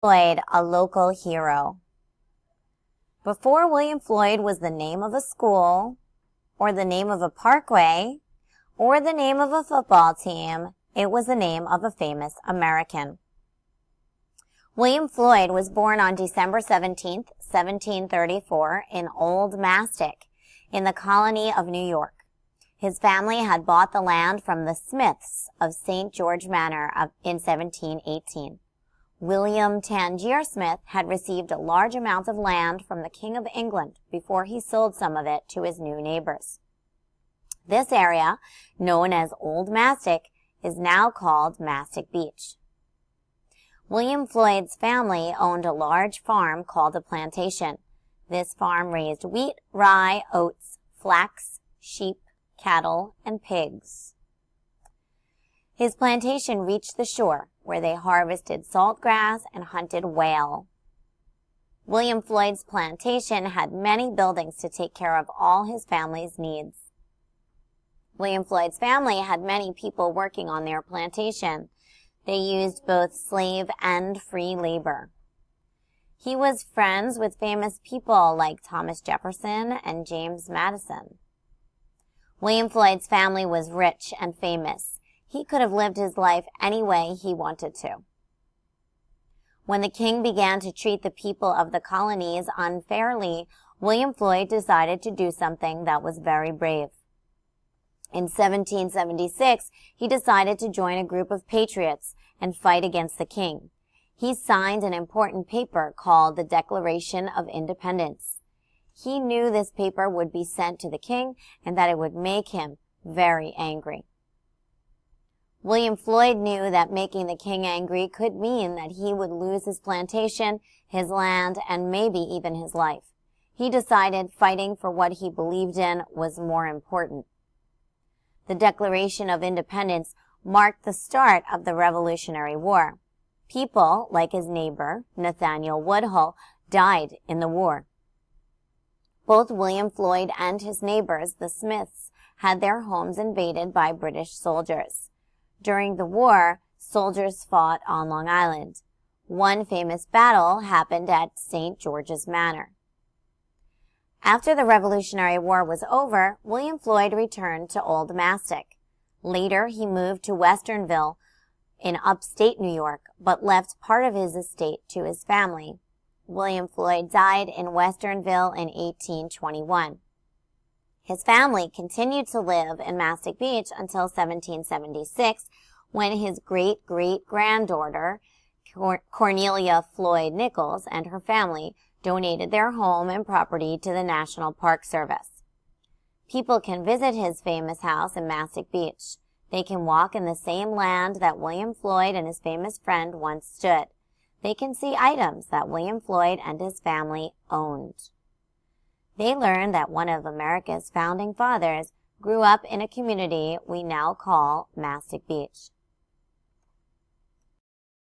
Floyd, a local hero. Before William Floyd was the name of a school, or the name of a parkway, or the name of a football team, it was the name of a famous American. William Floyd was born on December 17, 1734, in Old Mastic, in the colony of New York. His family had bought the land from the Smiths of St. George Manor in 1718. William Tangier Smith had received a large amount of land from the King of England before he sold some of it to his new neighbors. This area, known as Old Mastic, is now called Mastic Beach. William Floyd's family owned a large farm called a plantation. This farm raised wheat, rye, oats, flax, sheep, cattle, and pigs. His plantation reached the shore, where they harvested saltgrass and hunted whale. William Floyd's plantation had many buildings to take care of all his family's needs. William Floyd's family had many people working on their plantation. They used both slave and free labor. He was friends with famous people like Thomas Jefferson and James Madison. William Floyd's family was rich and famous. He could have lived his life any way he wanted to. When the king began to treat the people of the colonies unfairly, William Floyd decided to do something that was very brave. In 1776, he decided to join a group of patriots and fight against the king. He signed an important paper called the Declaration of Independence. He knew this paper would be sent to the king and that it would make him very angry. William Floyd knew that making the king angry could mean that he would lose his plantation, his land, and maybe even his life. He decided fighting for what he believed in was more important. The Declaration of Independence marked the start of the Revolutionary War. People, like his neighbor, Nathaniel Woodhull, died in the war. Both William Floyd and his neighbors, the Smiths, had their homes invaded by British soldiers. During the war, soldiers fought on Long Island. One famous battle happened at St. George's Manor. After the Revolutionary War was over, William Floyd returned to Old Mastic. Later, he moved to Westernville in upstate New York, but left part of his estate to his family. William Floyd died in Westernville in 1821. His family continued to live in Mastic Beach until 1776, when his great-great-granddaughter, Cornelia Floyd Nichols, and her family donated their home and property to the National Park Service. People can visit his famous house in Mastic Beach. They can walk in the same land that William Floyd and his famous friend once stood. They can see items that William Floyd and his family owned. They learned that one of America's founding fathers grew up in a community we now call Mastic Beach.